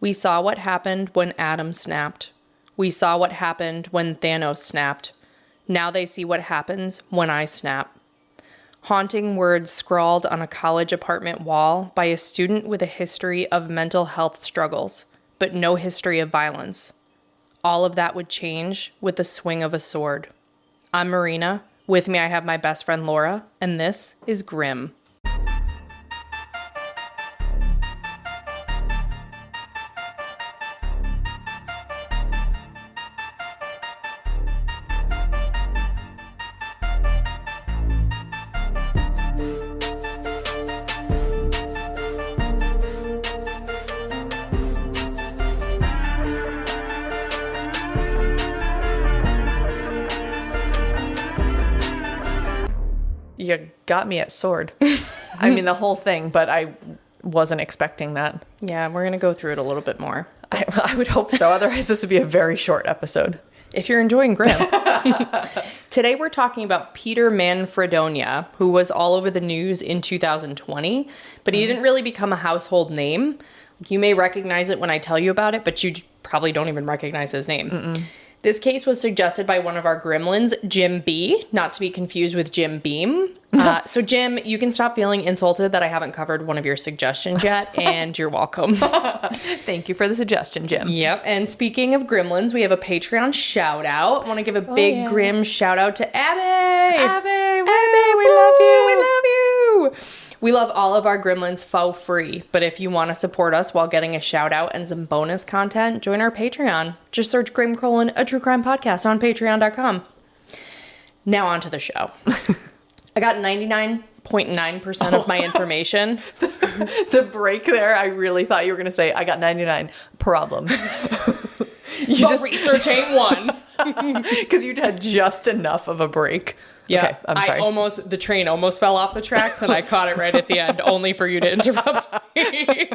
We saw what happened when Adam snapped. We saw what happened when Thanos snapped. Now they see what happens when I snap. Haunting words scrawled on a college apartment wall by a student with a history of mental health struggles, but no history of violence. All of that would change with the swing of a sword. I'm Marina. With me I have my best friend Laura, and this is Grim. You got me at sword. I mean, the whole thing, but I wasn't expecting that. Yeah, we're going to go through it a little bit more. I would hope so. Otherwise, this would be a very short episode. If you're enjoying Grim. Today, we're talking about Peter Manfredonia, who was all over the news in 2020, but he didn't really become a household name. You may recognize it when I tell you about it, but you probably don't even recognize his name. Mm-mm. This case was suggested by one of our gremlins, Jim B., not to be confused with Jim Beam. So, Jim, you can stop feeling insulted that I haven't covered one of your suggestions yet, and you're welcome. Thank you for the suggestion, Jim. Yep. And speaking of gremlins, we have a Patreon shout out. I want to give a big Grim shout out to Abby. Abby, we love you. We love you. We love all of our gremlins for free, but if you want to support us while getting a shout out and some bonus content, join our Patreon. Just search Grim: a true crime podcast on patreon.com. Now on to the show. I got 99.9% of my information. The break there, I really thought you were going to say, I got 99 problems. Research ain't one. Because you'd had just enough of a break. Yeah, okay, I'm sorry. The train almost fell off the tracks and I caught it right at the end, only for you to interrupt me.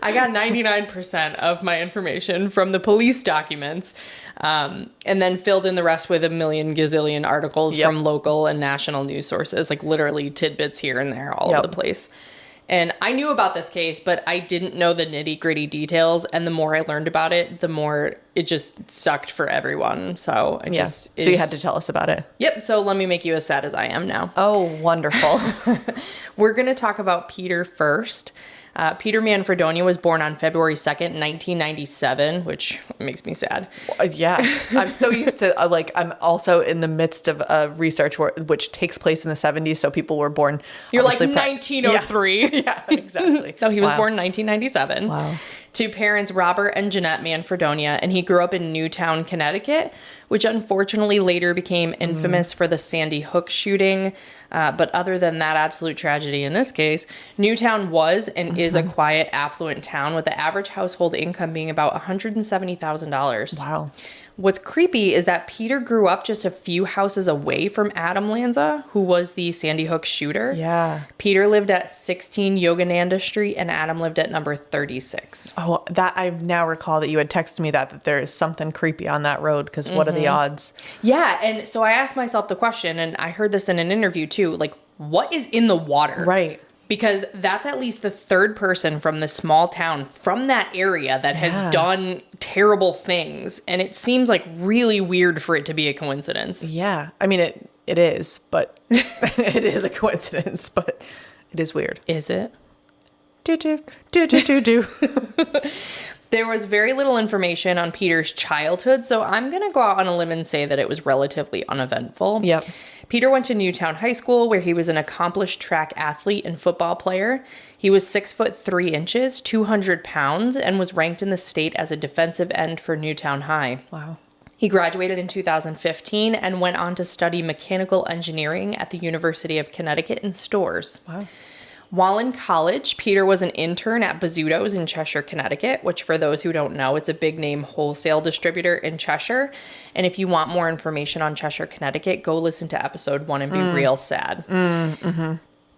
I got 99% of my information from the police documents, and then filled in the rest with a million gazillion articles from local and national news sources, like literally tidbits here and there all over the place. And I knew about this case, but I didn't know the nitty gritty details. And the more I learned about it, the more it just sucked for everyone. So so you had to tell us about it. Yep. So let me make you as sad as I am now. Oh, wonderful. We're going to talk about Peter first. Peter Manfredonia was born on February 2nd, 1997, which makes me sad. Yeah. I'm so used to, I'm also in the midst of research which takes place in the 70s, so people were born... You're like 1903. Yeah, exactly. No, he was born in 1997. Wow. To parents Robert and Jeanette Manfredonia, and he grew up in Newtown, Connecticut, which unfortunately later became infamous for the Sandy Hook shooting. But other than that absolute tragedy in this case, Newtown was and is a quiet, affluent town with the average household income being about $170,000. Wow. What's creepy is that Peter grew up just a few houses away from Adam Lanza, who was the Sandy Hook shooter. Yeah. Peter lived at 16 Yogananda Street and Adam lived at number 36. Oh, that I now recall that you had texted me that there is something creepy on that road, because what are the odds? Yeah, and so I asked myself the question, and I heard this in an interview too, like, what is in the water? Right. Because that's at least the third person from the small town from that area that has done terrible things. And it seems like really weird for it to be a coincidence. Yeah. I mean, it is, but it is a coincidence, but it is weird. Is it? Do. There was very little information on Peter's childhood, so I'm going to go out on a limb and say that it was relatively uneventful. Yep. Peter went to Newtown High School, where he was an accomplished track athlete and football player. He was 6'3", 200 pounds, and was ranked in the state as a defensive end for Newtown High. Wow. He graduated in 2015 and went on to study mechanical engineering at the University of Connecticut in Storrs. Wow. While in college, Peter was an intern at Bizzuto's in Cheshire, Connecticut, which for those who don't know, it's a big name wholesale distributor in Cheshire. And if you want more information on Cheshire, Connecticut, go listen to episode 1 and be real sad.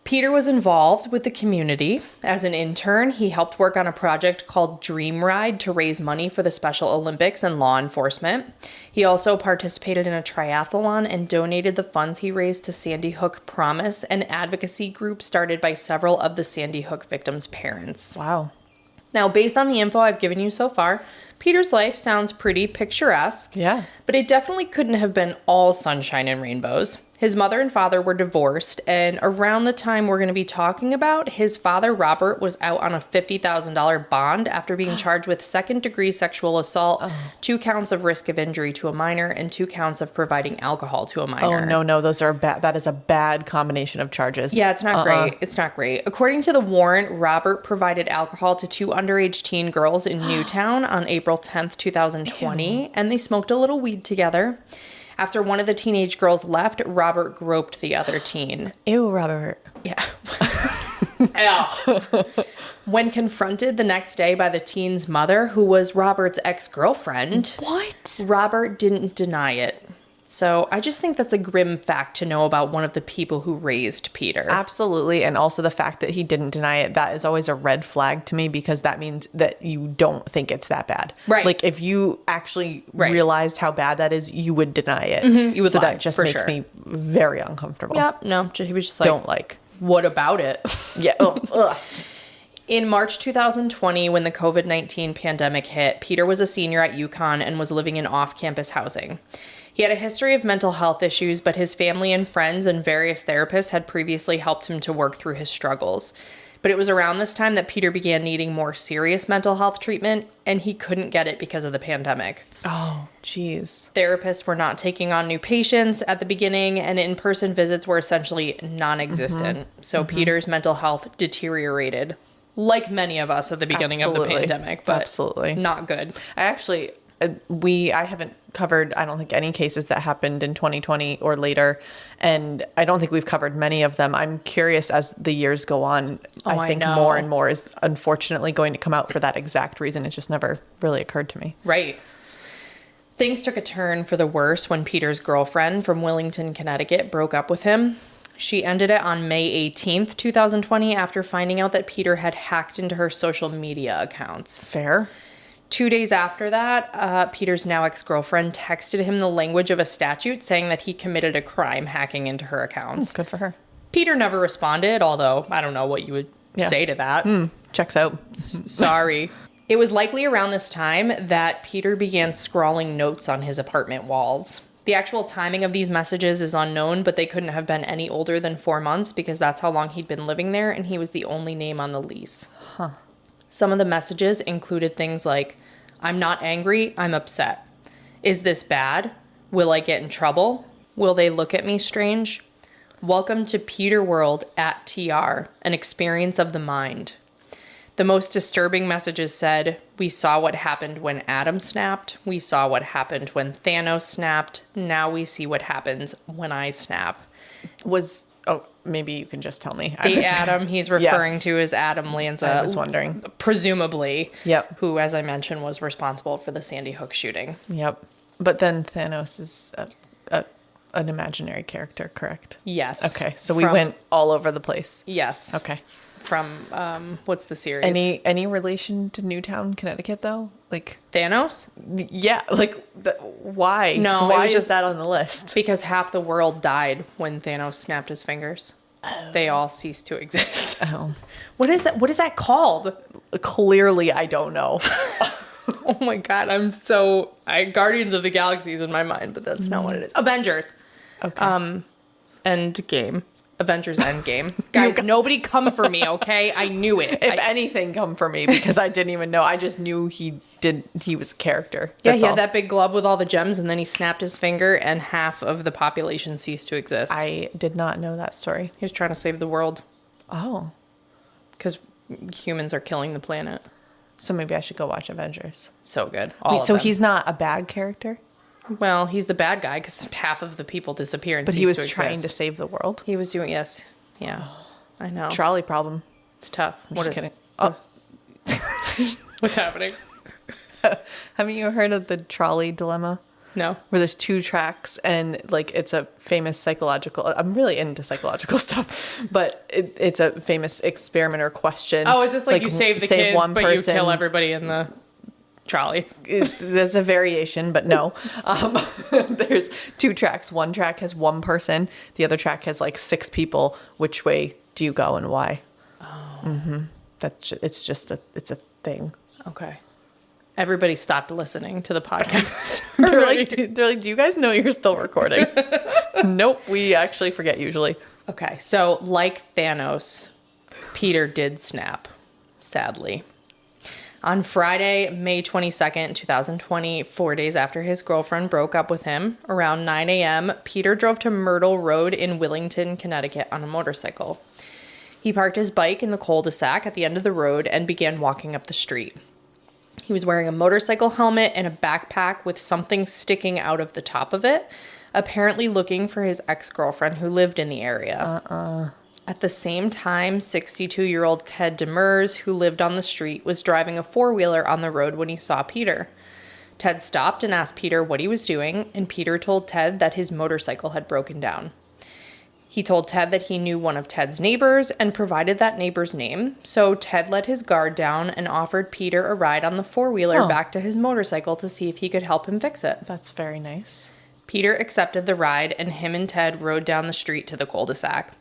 Peter was involved with the community. As an intern, he helped work on a project called Dream Ride to raise money for the Special Olympics and law enforcement. He also participated in a triathlon and donated the funds he raised to Sandy Hook Promise, an advocacy group started by several of the Sandy Hook victims' parents. Wow. Now, based on the info I've given you so far, Peter's life sounds pretty picturesque. Yeah. But it definitely couldn't have been all sunshine and rainbows. His mother and father were divorced, and around the time we're going to be talking about, his father, Robert, was out on a $50,000 bond after being charged with second-degree sexual assault, 2 counts of risk of injury to a minor, and 2 counts of providing alcohol to a minor. Oh, no, those are bad. That is a bad combination of charges. Yeah, it's not great. It's not great. According to the warrant, Robert provided alcohol to 2 underage teen girls in Newtown on April 10th, 2020, and they smoked a little weed together. After one of the teenage girls left, Robert groped the other teen. Ew, Robert. Yeah. When confronted the next day by the teen's mother, who was Robert's ex-girlfriend, What? Robert didn't deny it. So I just think that's a grim fact to know about one of the people who raised Peter. Absolutely. And also the fact that he didn't deny it, that is always a red flag to me, because that means that you don't think it's that bad. Right. Like if you actually realized how bad that is, you would deny it. You would so lie, that just for makes sure. me very uncomfortable. Yep. No, he was just like, Don't like. what about it? Yeah. Ugh. In March 2020, when the COVID-19 pandemic hit, Peter was a senior at UConn and was living in off-campus housing. He had a history of mental health issues, but his family and friends and various therapists had previously helped him to work through his struggles. But it was around this time that Peter began needing more serious mental health treatment, and he couldn't get it because of the pandemic. Oh, jeez. Therapists were not taking on new patients at the beginning, and in-person visits were essentially non-existent. So Peter's mental health deteriorated, like many of us at the beginning of the pandemic, but not good. I haven't covered, I don't think, any cases that happened in 2020 or later, and I don't think we've covered many of them. I'm curious as the years go on. I think more and more is unfortunately going to come out for that exact reason. It just never really occurred to me. Right. Things took a turn for the worse when Peter's girlfriend from Willington, Connecticut, broke up with him. She ended it on May 18th, 2020, after finding out that Peter had hacked into her social media accounts. Fair. 2 days after that, Peter's now ex-girlfriend texted him the language of a statute saying that he committed a crime hacking into her accounts. Good for her. Peter never responded, although I don't know what you would say to that. Checks out. Sorry. It was likely around this time that Peter began scrawling notes on his apartment walls. The actual timing of these messages is unknown, but they couldn't have been any older than 4 months because that's how long he'd been living there, and he was the only name on the lease. Huh. Some of the messages included things like, I'm not angry, I'm upset. Is this bad? Will I get in trouble? Will they look at me strange? Welcome to Peter World at TR, an experience of the mind. The most disturbing messages said, we saw what happened when Adam snapped. We saw what happened when Thanos snapped. Now we see what happens when I snap. Maybe you can just tell me. Adam he's referring to is Adam Lanza. I was wondering. Presumably. Yep. Who, as I mentioned, was responsible for the Sandy Hook shooting. Yep. But then Thanos is an imaginary character, correct? Yes. Okay. So we went all over the place. Yes. Okay. From, what's the series? Any relation to Newtown, Connecticut, though? Like Thanos? Yeah. Like, why? No. Why is that on the list? Because half the world died when Thanos snapped his fingers. Oh. They all ceased to exist. Oh. What is that? What is that called? Clearly, I don't know. Oh my God. Guardians of the Galaxy is in my mind, but that's not what it is. Avengers. Okay. Endgame. Avengers Endgame. Guys, nobody come for me, okay? I knew it. If anything, come for me, because I didn't even know. I just knew he was a character. Yeah, he had that big glove with all the gems, and then he snapped his finger, and half of the population ceased to exist. I did not know that story. He was trying to save the world. Oh. Because humans are killing the planet. So maybe I should go watch Avengers. So good. So he's not a bad character? Well, he's the bad guy because half of the people disappear and but he was trying to save the world? He was doing, yes. Yeah. I know. Trolley problem. It's tough. I'm just kidding. Oh. What's happening? Haven't you heard of the trolley dilemma? No. Where there's 2 tracks and like it's a famous psychological, I'm really into psychological stuff, but it's a famous experiment or question. Oh, is this like you save the kids, one but person, you kill everybody in the trolley? That's a variation, but no. There's 2 tracks. One track has 1 person. The other track has like 6 people. Which way do you go and why? Oh. Mm-hmm. It's a thing. Okay. Everybody stopped listening to the podcast. They're like, do you guys know you're still recording? Nope, we actually forget usually. Okay, so like Thanos, Peter did snap, sadly. On Friday, May 22nd, 2020, 4 days after his girlfriend broke up with him, around 9 a.m., Peter drove to Myrtle Road in Willington, Connecticut on a motorcycle. He parked his bike in the cul-de-sac at the end of the road and began walking up the street. He was wearing a motorcycle helmet and a backpack with something sticking out of the top of it, apparently looking for his ex-girlfriend who lived in the area. At the same time, 62-year-old Ted Demers, who lived on the street, was driving a four-wheeler on the road when he saw Peter. Ted stopped and asked Peter what he was doing, and Peter told Ted that his motorcycle had broken down. He told Ted that he knew one of Ted's neighbors and provided that neighbor's name, so Ted let his guard down and offered Peter a ride on the four-wheeler back to his motorcycle to see if he could help him fix it. That's very nice. Peter accepted the ride, and him and Ted rode down the street to the cul-de-sac.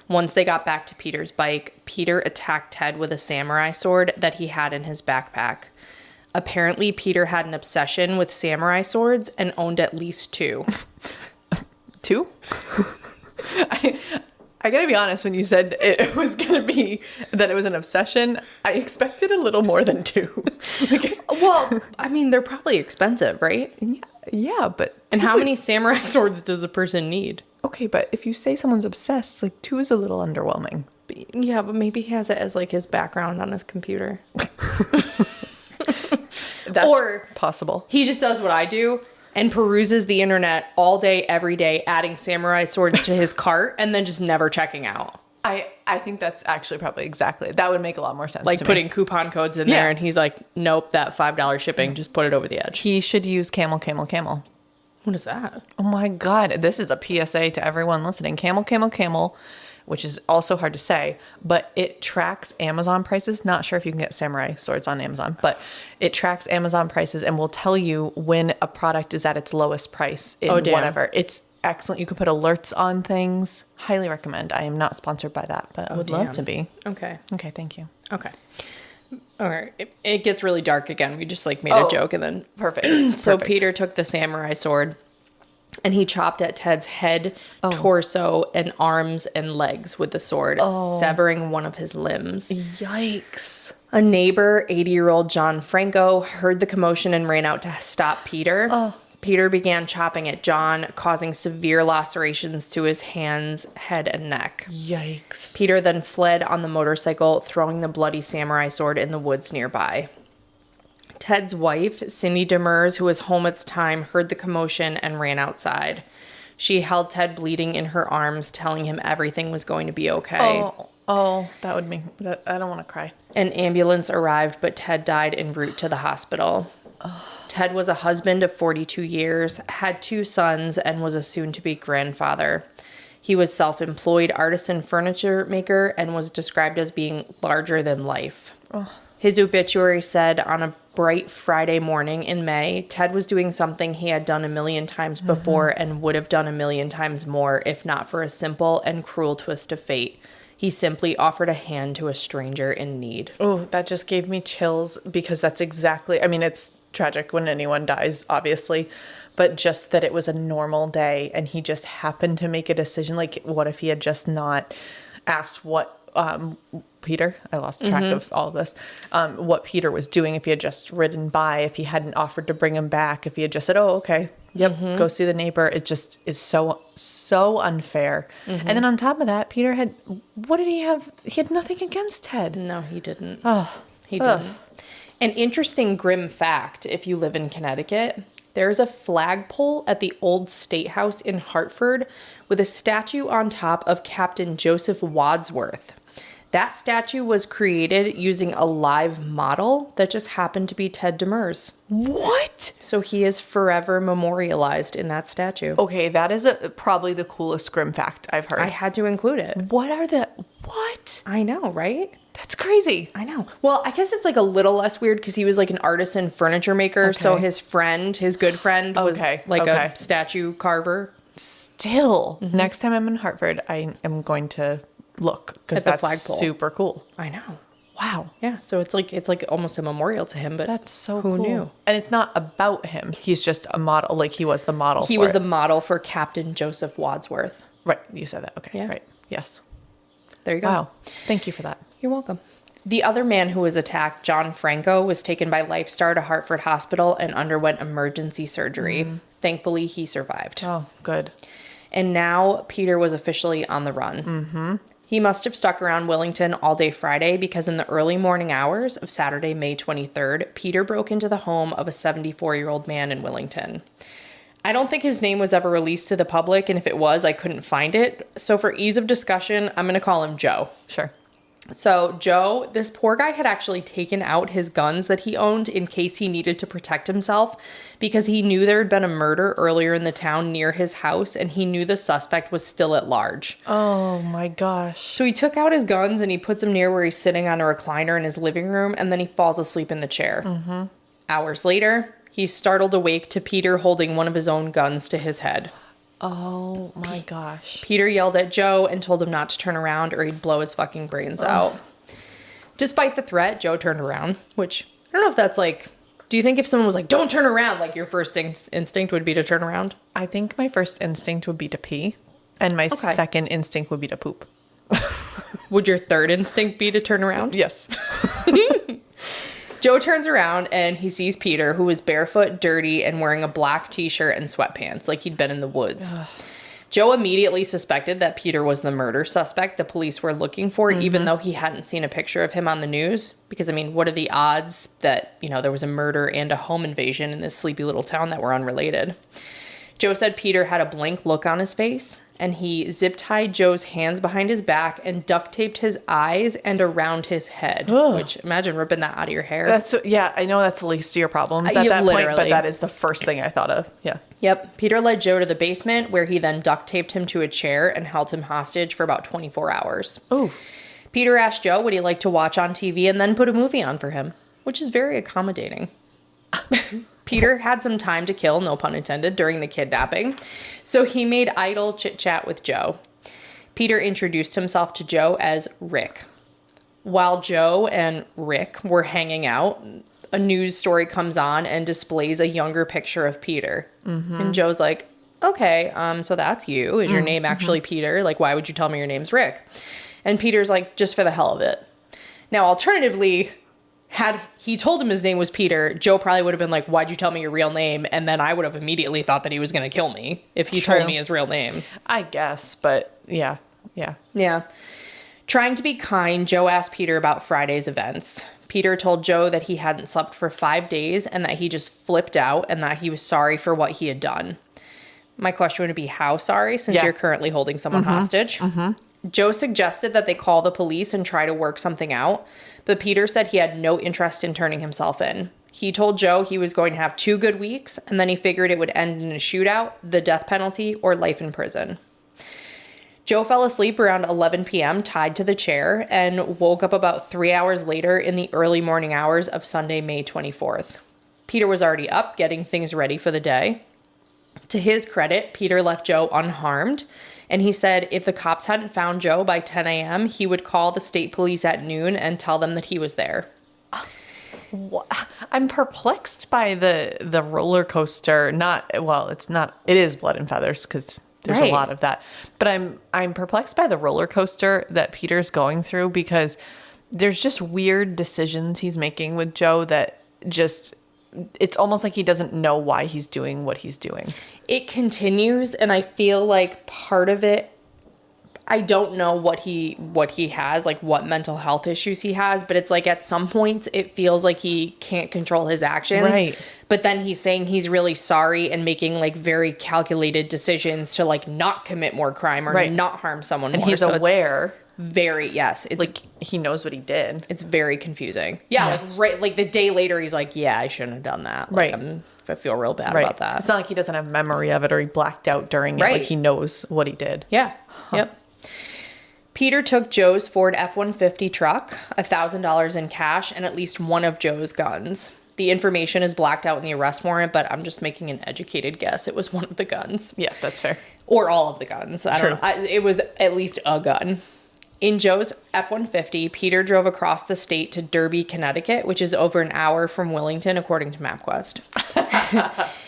Once they got back to Peter's bike, Peter attacked Ted with a samurai sword that he had in his backpack. Apparently, Peter had an obsession with samurai swords and owned at least two. Two? I gotta be honest, when you said it was gonna be that it was an obsession, I expected a little more than two. Well, I mean, they're probably expensive, right? Yeah, but... And how many samurai swords does a person need? Okay, but if you say someone's obsessed, like, two is a little underwhelming. Yeah, but maybe he has it as, like, his background on his computer. That's or possible. He just does what I do and peruses the internet all day, every day, adding samurai swords to his cart and then just never checking out. I think that's actually probably exactly. That would make a lot more sense like to putting me. coupon codes in there, and he's like, nope, that $5 shipping, just put it over the edge. He should use Camel, Camel, Camel. What is that? Oh my God. This is a PSA to everyone listening. Camel, Camel, Camel, which is also hard to say, but it tracks Amazon prices. Not sure if you can get samurai swords on Amazon, but it tracks Amazon prices and will tell you when a product is at its lowest price in whatever. It's excellent. You can put alerts on things. Highly recommend. I am not sponsored by that, but I would love to be. Okay. Okay, thank you. Okay. All right. It gets really dark again. We just like made a joke and then... Perfect. So Peter took the samurai sword and he chopped at Ted's head, torso, and arms and legs with the sword, severing one of his limbs. Yikes. A neighbor, 80-year-old John Franco, heard the commotion and ran out to stop Peter. Peter began chopping at John, causing severe lacerations to his hands, head, and neck. Yikes. Peter then fled on the motorcycle, throwing the bloody samurai sword in the woods nearby. Ted's wife, Cindy Demers, who was home at the time, heard the commotion and ran outside. She held Ted bleeding in her arms, telling him everything was going to be okay. That would mean that I don't want to cry. An ambulance arrived, but Ted died en route to the hospital. Ted was a husband of 42 years, had 2 sons, and was a soon-to-be grandfather. He was self-employed artisan furniture maker and was described as being larger than life. His obituary said, on a bright Friday morning in May, Ted was doing something he had done a million times before and would have done a million times more if not for a simple and cruel twist of fate. He simply offered a hand to a stranger in need. Oh, that just gave me chills because that's exactly, I mean, it's tragic when anyone dies, obviously, but just that it was a normal day and he just happened to make a decision. Like, what if he had just not asked what Peter, I lost track of all of this, what Peter was doing, if he had just ridden by, if he hadn't offered to bring him back, if he had just said, oh, okay, yep, go see the neighbor. It just is so unfair. And then on top of that, Peter had, what did he have? He had nothing against Ted. No, he didn't. He didn't. An interesting grim fact, if you live in Connecticut, there's a flagpole at the Old State House in Hartford with a statue on top of Captain Joseph Wadsworth. That statue was created using a live model that just happened to be Ted Demers. What? So he is forever memorialized in that statue. Okay, that is probably the coolest grim fact I've heard. I had to include it. What? I know, right? That's crazy. I know. Well, I guess it's like a little less weird because he was like an artisan furniture maker. Okay. So his good friend, was like a statue carver. Still, next time I'm in Hartford, I am going to look because that's super cool. I know. Wow. Yeah, so it's like almost a memorial to him, but That's so who cool. knew? And it's not about him. He's just a model. Like he was the model. He was the model for Captain Joseph Wadsworth. Right. You said that. Okay. Yeah. Right. Yes. There you go. Wow. Thank you for that. You're welcome. The other man who was attacked, John Franco, was taken by Lifestar to Hartford Hospital and underwent emergency surgery. Thankfully, he survived. Oh, good. And now Peter was officially on the run. Mm-hmm. He must have stuck around Willington all day Friday because in the early morning hours of Saturday, May 23rd, Peter broke into the home of a 74-year-old man in Willington. I don't think his name was ever released to the public, and if it was, I couldn't find it. So for ease of discussion, I'm going to call him Joe. Sure. So Joe, this poor guy had actually taken out his guns that he owned in case he needed to protect himself because he knew there had been a murder earlier in the town near his house and he knew the suspect was still at large. Oh my gosh. So he took out his guns and he puts them near where he's sitting on a recliner in his living room and then he falls asleep in the chair. Mm-hmm. Hours later, he's startled awake to Peter holding one of his own guns to his head. Oh my gosh. Peter yelled at Joe and told him not to turn around or he'd blow his fucking brains out. Despite the threat, Joe turned around, which I don't know if that's like, do you think if someone was like, don't turn around, like your first instinct would be to turn around? I think my first instinct would be to pee and my second instinct would be to poop. Would your third instinct be to turn around? Yes. Joe turns around and he sees Peter, who was barefoot, dirty, and wearing a black t-shirt and sweatpants, like he'd been in the woods. Ugh. Joe immediately suspected that Peter was the murder suspect the police were looking for, even though he hadn't seen a picture of him on the news. Because, I mean, what are the odds that, there was a murder and a home invasion in this sleepy little town that were unrelated? Joe said Peter had a blank look on his face, and he zip-tied Joe's hands behind his back and duct-taped his eyes and around his head. Ugh. Which, imagine ripping that out of your hair. Yeah, I know that's the least of your problems at that point, but that is the first thing I thought of. Yeah. Yep. Peter led Joe to the basement, where he then duct-taped him to a chair and held him hostage for about 24 hours. Oh. Peter asked Joe what he'd like to watch on TV and then put a movie on for him, which is very accommodating. Peter had some time to kill, no pun intended, during the kidnapping, so he made idle chit-chat with Joe. Peter introduced himself to Joe as Rick. While Joe and Rick were hanging out, a news story comes on and displays a younger picture of Peter. Mm-hmm. And Joe's like, okay, so that's you. Is your name actually Peter? Like, why would you tell me your name's Rick? And Peter's like, just for the hell of it. Now, alternatively, had he told him his name was Peter, Joe probably would have been like, why'd you tell me your real name? And then I would have immediately thought that he was going to kill me if he told me his real name. I guess, but yeah. Trying to be kind, Joe asked Peter about Friday's events. Peter told Joe that he hadn't slept for 5 days and that he just flipped out and that he was sorry for what he had done. My question would be, how sorry, since you're currently holding someone hostage? Mm-hmm. Joe suggested that they call the police and try to work something out, but Peter said he had no interest in turning himself in. He told Joe he was going to have 2 good weeks, and then he figured it would end in a shootout, the death penalty, or life in prison. Joe fell asleep around 11 p.m. tied to the chair and woke up about 3 hours later in the early morning hours of Sunday, May 24th. Peter was already up, getting things ready for the day. To his credit, Peter left Joe unharmed, and he said if the cops hadn't found Joe by 10 a.m., he would call the state police at noon and tell them that he was there. I'm perplexed by the roller coaster. It is blood and feathers because there's a lot of that. But I'm perplexed by the roller coaster that Peter's going through because there's just weird decisions he's making with Joe that just, it's almost like he doesn't know why he's doing what he's doing. It continues, and I feel like part of it, I don't know what he has, like what mental health issues he has, but it's like at some points it feels like he can't control his actions. Right. But then he's saying he's really sorry and making like very calculated decisions to like not commit more crime or not harm someone more. And he's aware. It's like he knows what he did. It's very confusing. Yeah. Like the day later he's like, yeah, I shouldn't have done that. Like, I feel real bad about that. It's not like he doesn't have memory of it or he blacked out during it. Like he knows what he did. Yeah. Yep. Peter took Joe's Ford F-150 truck, $1,000 in cash, and at least one of Joe's guns. The information is blacked out in the arrest warrant, but I'm just making an educated guess. It was one of the guns. Yeah, that's fair. Or all of the guns. I don't know. It was at least a gun. In Joe's F-150, Peter drove across the state to Derby, Connecticut, which is over an hour from Wellington, according to MapQuest.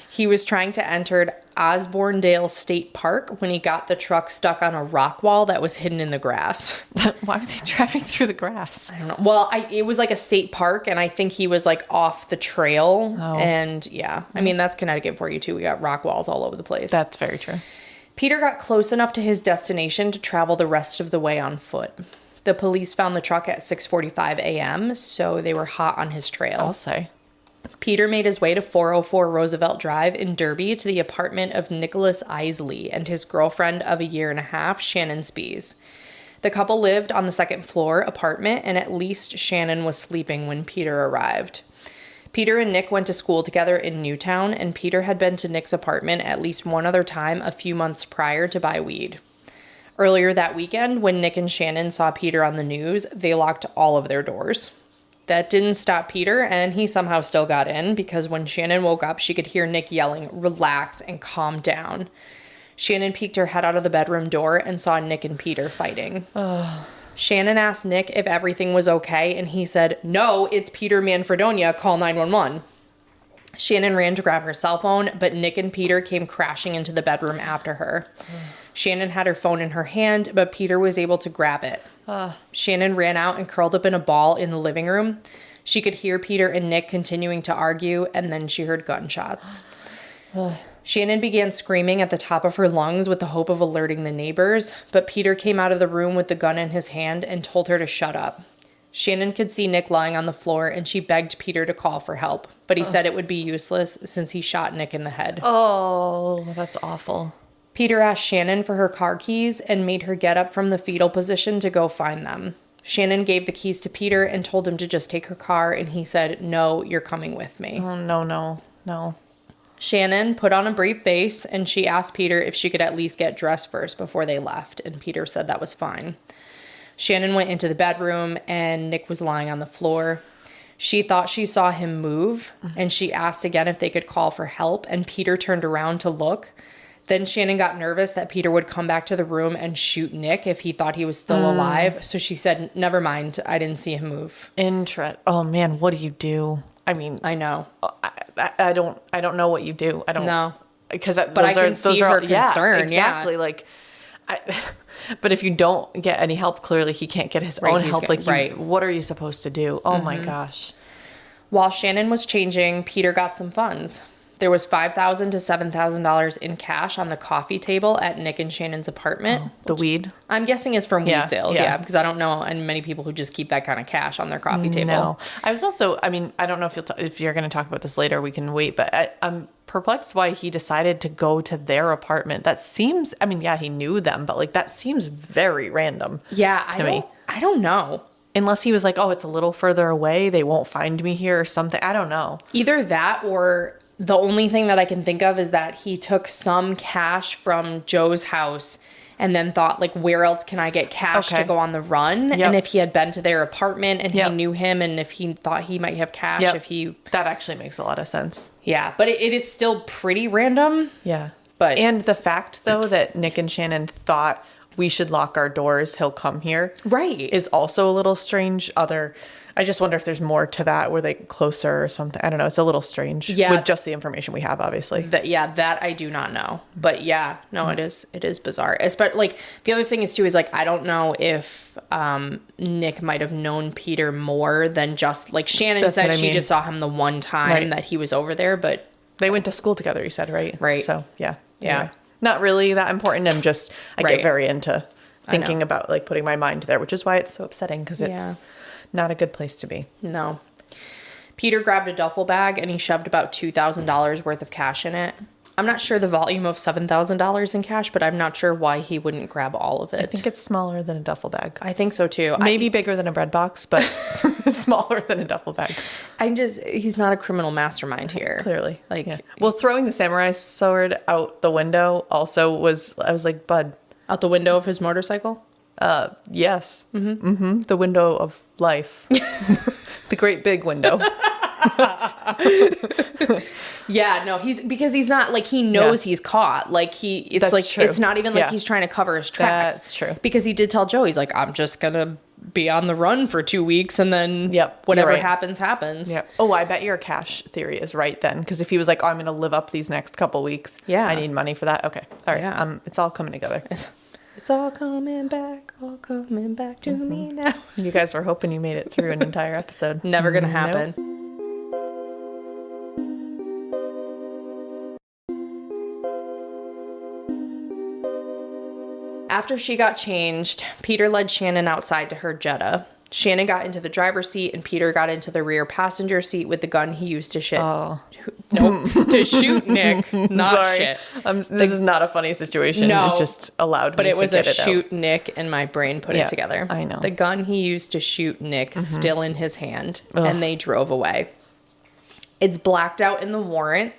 He was trying to enter Osbornedale State Park when he got the truck stuck on a rock wall that was hidden in the grass. Why was he driving through the grass? I don't know. Well, it was like a state park, and I think he was like off the trail. Oh. And yeah, I mean, that's Connecticut for you too. We got rock walls all over the place. That's very true. Peter got close enough to his destination to travel the rest of the way on foot. The police found the truck at 6:45 a.m., so they were hot on his trail. I'll say. Peter made his way to 404 Roosevelt Drive in Derby to the apartment of Nicholas Isley and his girlfriend of a year and a half, Shannon Spees. The couple lived on the second floor apartment, and at least Shannon was sleeping when Peter arrived. Peter and Nick went to school together in Newtown, and Peter had been to Nick's apartment at least one other time a few months prior to buy weed. Earlier that weekend, when Nick and Shannon saw Peter on the news, they locked all of their doors. That didn't stop Peter, and he somehow still got in, because when Shannon woke up, she could hear Nick yelling, "Relax and calm down." Shannon peeked her head out of the bedroom door and saw Nick and Peter fighting. Shannon asked Nick if everything was okay, and he said, "No, it's Peter Manfredonia, call 911. Shannon ran to grab her cell phone, but Nick and Peter came crashing into the bedroom after her. Shannon had her phone in her hand, but Peter was able to grab it. Shannon ran out and curled up in a ball in the living room. She could hear Peter and Nick continuing to argue, and then she heard gunshots. Shannon began screaming at the top of her lungs with the hope of alerting the neighbors, but Peter came out of the room with the gun in his hand and told her to shut up. Shannon could see Nick lying on the floor, and she begged Peter to call for help, but he said it would be useless since he shot Nick in the head. Oh, that's awful. Peter asked Shannon for her car keys and made her get up from the fetal position to go find them. Shannon gave the keys to Peter and told him to just take her car, and he said, "No, you're coming with me." Oh, no. Shannon put on a brave face, and she asked Peter if she could at least get dressed first before they left, and Peter said that was fine. Shannon went into the bedroom, and Nick was lying on the floor. She thought she saw him move, and she asked again if they could call for help, and Peter turned around to look. Then Shannon got nervous that Peter would come back to the room and shoot Nick if he thought he was still alive, so she said, "Never mind, I didn't see him move." Oh, man, what do you do? I mean, I know. I don't know what you do. I don't know. Because but I can see her concern. Yeah, exactly. Yeah. But if you don't get any help, clearly he can't get his own help. What are you supposed to do? Oh my gosh. While Shannon was changing, Peter got some funds. There was $5,000 to $7,000 in cash on the coffee table at Nick and Shannon's apartment. The weed? I'm guessing is from weed sales, because I don't know many people who just keep that kind of cash on their coffee table. No. I was also, I don't know if you're going to talk about this later, we can wait, but I'm perplexed why he decided to go to their apartment. That seems, he knew them, but that seems very random. Yeah, I don't know. Unless he was like, oh, it's a little further away, they won't find me here or something. I don't know. Either that, or the only thing that I can think of is that he took some cash from Joe's house and then thought, where else can I get cash to go on the run? Yep. And if he had been to their apartment and he knew him, and if he thought he might have cash, That actually makes a lot of sense. Yeah, but it is still pretty random. Yeah. And the fact, though, that Nick and Shannon thought we should lock our doors, he'll come here. Right. Is also a little strange. I just wonder if there's more to that. Were they closer or something? I don't know. It's a little strange. Yeah. With just the information we have, obviously. That I do not know. But yeah, no, it is bizarre. But the other thing is too, I don't know if Nick might have known Peter more than just, Shannon said she just saw him the one time that he was over there, but. They went to school together, you said, right? Right. So, yeah. Yeah. Anyway, not really that important. I get very into thinking about, putting my mind there, which is why it's so upsetting, because it's not a good place to be. No. Peter grabbed a duffel bag and he shoved about $2,000 worth of cash in it. I'm not sure the volume of $7,000 in cash, but I'm not sure why he wouldn't grab all of it. I think it's smaller than a duffel bag. I think so too. Maybe bigger than a bread box, but smaller than a duffel bag. He's not a criminal mastermind here. Clearly. Well, throwing the samurai sword out the window also I was like, bud. Out the window of his motorcycle? Yes. Mm-hmm. Mm-hmm. The window of life. The great big window. Yeah, no, because he's not like, he knows he's caught. Like That's like, true. it's not even like he's trying to cover his tracks. That's true. Because he did tell Joe, he's like, I'm just going to be on the run for 2 weeks and then whatever happens. Yep. Oh, I bet your cash theory is right then. Because if he was like, oh, I'm going to live up these next couple weeks. Yeah. I need money for that. Okay. All right. Yeah. It's all coming together. It's all coming back to me now. You guys were hoping you made it through an entire episode. Never going to happen. Nope. After she got changed, Peter led Shannon outside to her Jetta. Shannon got into the driver's seat and Peter got into the rear passenger seat with the gun he used to to shoot Nick, not shit. This is not a funny situation. No, it just allowed me but it to was get a it shoot out. Nick, and my brain put it together. I know. The gun he used to shoot Nick still in his hand, and they drove away. It's blacked out in the warrant,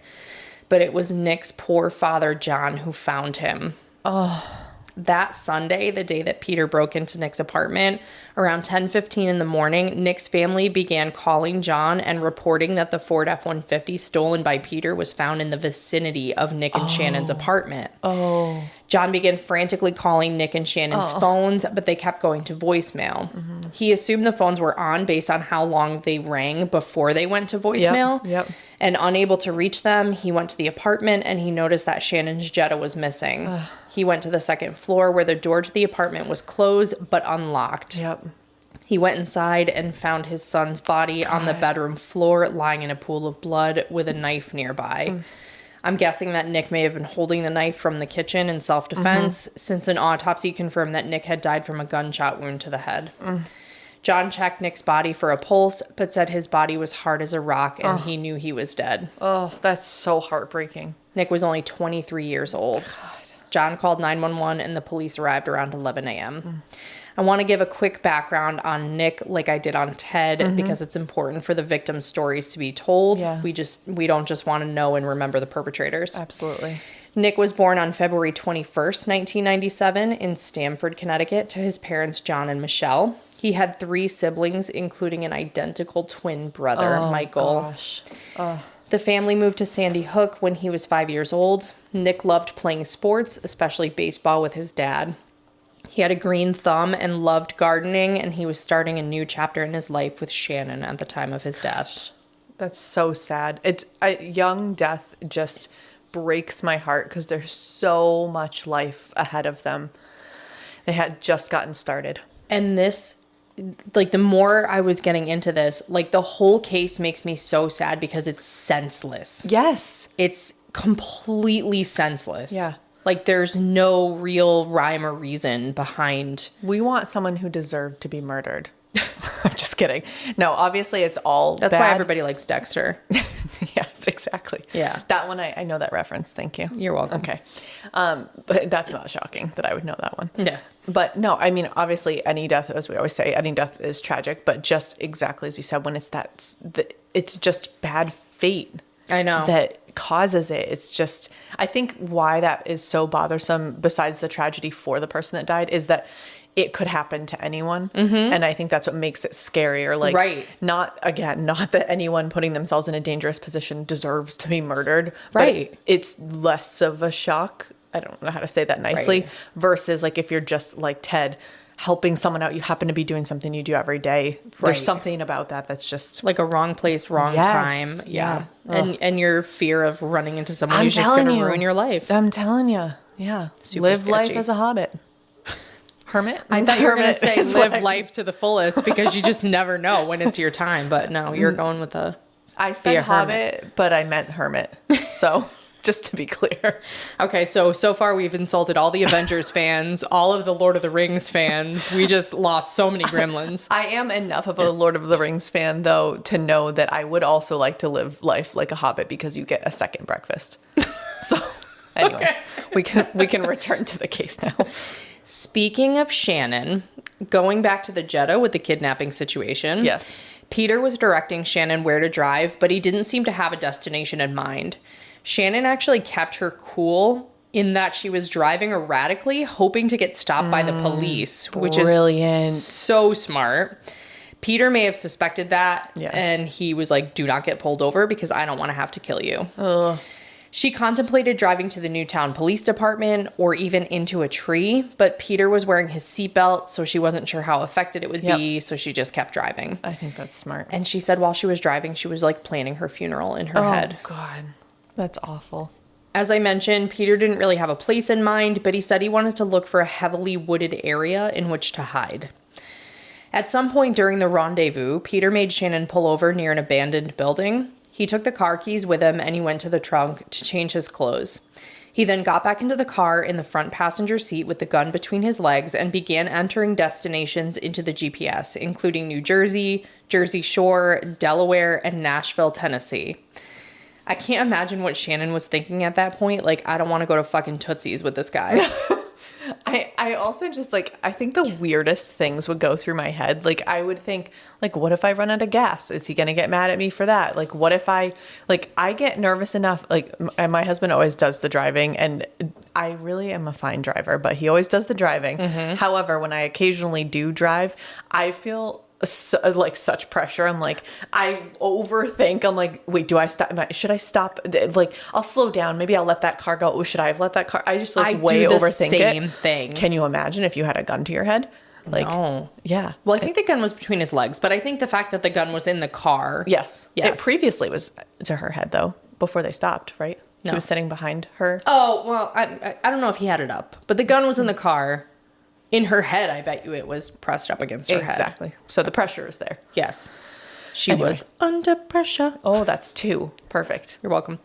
but it was Nick's poor father, John, who found him. Oh. That Sunday, the day that Peter broke into Nick's apartment, around 10:15 in the morning, Nick's family began calling John and reporting that the Ford F-150 stolen by Peter was found in the vicinity of Nick and Shannon's apartment. Oh. John began frantically calling Nick and Shannon's phones, but they kept going to voicemail. He assumed the phones were on based on how long they rang before they went to voicemail. Yep. And unable to reach them, he went to the apartment and he noticed that Shannon's Jetta was missing. He went to the second floor where the door to the apartment was closed but unlocked. Yep. He went inside and found his son's body on the bedroom floor, lying in a pool of blood with a knife nearby. I'm guessing that Nick may have been holding the knife from the kitchen in self-defense, since an autopsy confirmed that Nick had died from a gunshot wound to the head. John checked Nick's body for a pulse, but said his body was hard as a rock and he knew he was dead. Oh, that's so heartbreaking. Nick was only 23 years old. God. John called 911 and the police arrived around 11 a.m. I want to give a quick background on Nick like I did on Ted because it's important for the victims' stories to be told. Yes. We don't just want to know and remember the perpetrators. Absolutely. Nick was born on February 21st, 1997 in Stamford, Connecticut to his parents John and Michelle. He had 3 siblings, including an identical twin brother, Michael. Gosh. The family moved to Sandy Hook when he was 5 years old. Nick loved playing sports, especially baseball with his dad. He had a green thumb and loved gardening, and he was starting a new chapter in his life with Shannon at the time of his death. That's so sad. Young death just breaks my heart because there's so much life ahead of them. They had just gotten started. And this, like, the more I was getting into this, like, the whole case makes me so sad because it's senseless. Yes. It's completely senseless. Yeah. Like, there's no real rhyme or reason behind. We want someone who deserved to be murdered. I'm just kidding. No, obviously it's all That's bad. why everybody likes Dexter. Yes, exactly. Yeah. That one, I know that reference. Thank you. You're welcome. Okay. But that's not shocking that I would know that one. Yeah. But no, I mean, obviously any death, as we always say, any death is tragic, but just exactly as you said, when it's it's just bad fate. I know. That causes it. It's just, I think why that is so bothersome, besides the tragedy for the person that died, is that it could happen to anyone. And I think that's what makes it scarier. Like, right. not that anyone putting themselves in a dangerous position deserves to be murdered. Right. But it's less of a shock. I don't know how to say that nicely. Right. Versus like if you're just like Ted, helping someone out, you happen to be doing something you do every day. Right. There's something about that's just like a wrong place, wrong time. Yeah. And your fear of running into someone who's just going to ruin your life. I'm telling you. Yeah. Super Live sketchy. life as a hobbit. Hermit? I thought you were going to say live life to the fullest because you just never know when it's your time. But no, you're going with I said hobbit, but I meant hermit. So just to be clear. Okay, so far we've insulted all the Avengers fans, all of the Lord of the Rings fans. We just lost so many gremlins. I am enough of a Lord of the Rings fan, though, to know that I would also like to live life like a hobbit because you get a second breakfast. So anyway, we can return to the case now. Speaking of Shannon, going back to the Jetta with the kidnapping situation. Yes. Peter was directing Shannon where to drive, but he didn't seem to have a destination in mind. Shannon actually kept her cool in that she was driving erratically, hoping to get stopped by the police, which is brilliant. So smart. Peter may have suspected that, Yeah. and he was like, do not get pulled over because I don't want to have to kill you. Ugh. She contemplated driving to the Newtown Police Department or even into a tree, but Peter was wearing his seatbelt, so she wasn't sure how affected it would be, so she just kept driving. I think that's smart. And she said while she was driving, she was like planning her funeral in her head. Oh, God. That's awful. As I mentioned, Peter didn't really have a place in mind, but he said he wanted to look for a heavily wooded area in which to hide. At some point during the rendezvous, Peter made Shannon pull over near an abandoned building. He took the car keys with him and he went to the trunk to change his clothes. He then got back into the car in the front passenger seat with the gun between his legs and began entering destinations into the GPS, including New Jersey, Jersey Shore, Delaware, and Nashville, Tennessee. I can't imagine what Shannon was thinking at that point. Like, I don't want to go to fucking Tootsie's with this guy. I also just like, I think the weirdest things would go through my head. Like, I would think, like, what if I run out of gas? Is he going to get mad at me for that? Like, what if I get nervous enough, like, my husband always does the driving, and I really am a fine driver, but he always does the driving. Mm-hmm. However, when I occasionally do drive, I feel such pressure. I'm like, I overthink. I'm like, wait, do I stop? Should I stop? Like, I'll slow down. Maybe I'll let that car go. Oh, should I have let that car? I just way overthink it. Same thing. Can you imagine if you had a gun to your head? Like, no. Yeah. Well, I think the gun was between his legs, but I think the fact that the gun was in the car. Yes. It previously was to her head though, before they stopped, right? No. He was sitting behind her. Oh, well, I don't know if he had it up, but the gun was in the car. In her head, I bet you it was pressed up against her head. Exactly. So the pressure is there. Yes. She was under pressure. Oh, that's 2. Perfect. You're welcome.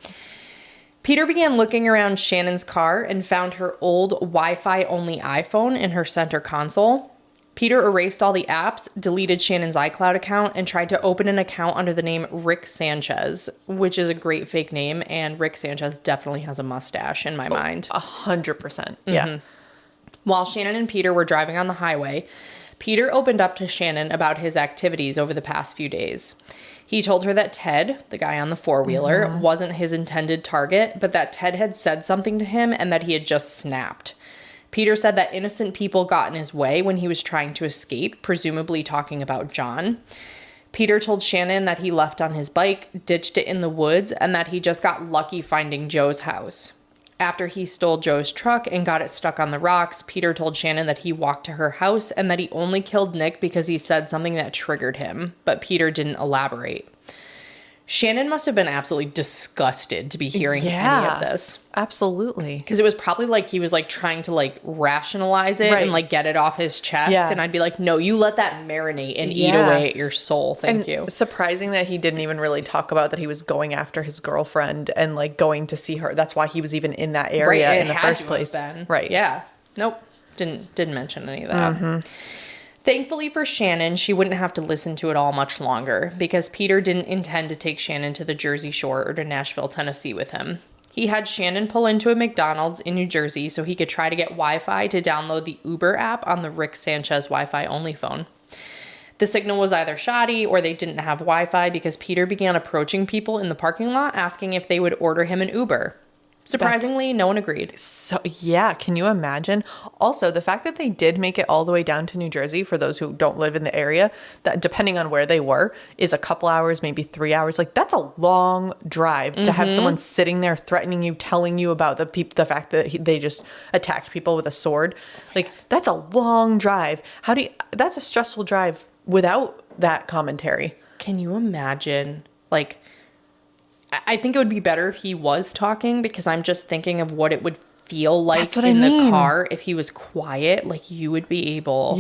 Peter began looking around Shannon's car and found her old Wi-Fi only iPhone in her center console. Peter erased all the apps, deleted Shannon's iCloud account, and tried to open an account under the name Rick Sanchez, which is a great fake name, and Rick Sanchez definitely has a mustache in my mind. 100%. Yeah. Mm-hmm. While Shannon and Peter were driving on the highway, Peter opened up to Shannon about his activities over the past few days. He told her that Ted, the guy on the four-wheeler, wasn't his intended target, but that Ted had said something to him and that he had just snapped. Peter said that innocent people got in his way when he was trying to escape, presumably talking about John. Peter told Shannon that he left on his bike, ditched it in the woods, and that he just got lucky finding Joe's house. After he stole Joe's truck and got it stuck on the rocks, Peter told Shannon that he walked to her house and that he only killed Nick because he said something that triggered him, but Peter didn't elaborate. Shannon must have been absolutely disgusted to be hearing any of this. Absolutely. Because it was probably like he was like trying to like rationalize it and like get it off his chest. Yeah. And I'd be like, no, you let that marinate and eat away at your soul. Thank you. Surprising that he didn't even really talk about that he was going after his girlfriend and like going to see her. That's why he was even in that area in the first place. Right. Yeah. Nope. Didn't mention any of that. Mm-hmm. Thankfully for Shannon, she wouldn't have to listen to it all much longer because Peter didn't intend to take Shannon to the Jersey Shore or to Nashville, Tennessee with him. He had Shannon pull into a McDonald's in New Jersey so he could try to get Wi-Fi to download the Uber app on the Rick Sanchez Wi-Fi only phone. The signal was either shoddy or they didn't have Wi-Fi because Peter began approaching people in the parking lot asking if they would order him an Uber. Surprisingly, no one agreed. So, yeah, can you imagine? Also, the fact that they did make it all the way down to New Jersey, for those who don't live in the area, that depending on where they were, is a couple hours, maybe 3 hours. Like, that's a long drive to have someone sitting there threatening you, telling you about the fact that they just attacked people with a sword. Like, that's a long drive. That's a stressful drive without that commentary. Can you imagine, like... I think it would be better if he was talking because I'm just thinking of what it would feel like in the car if he was quiet. Like you would be able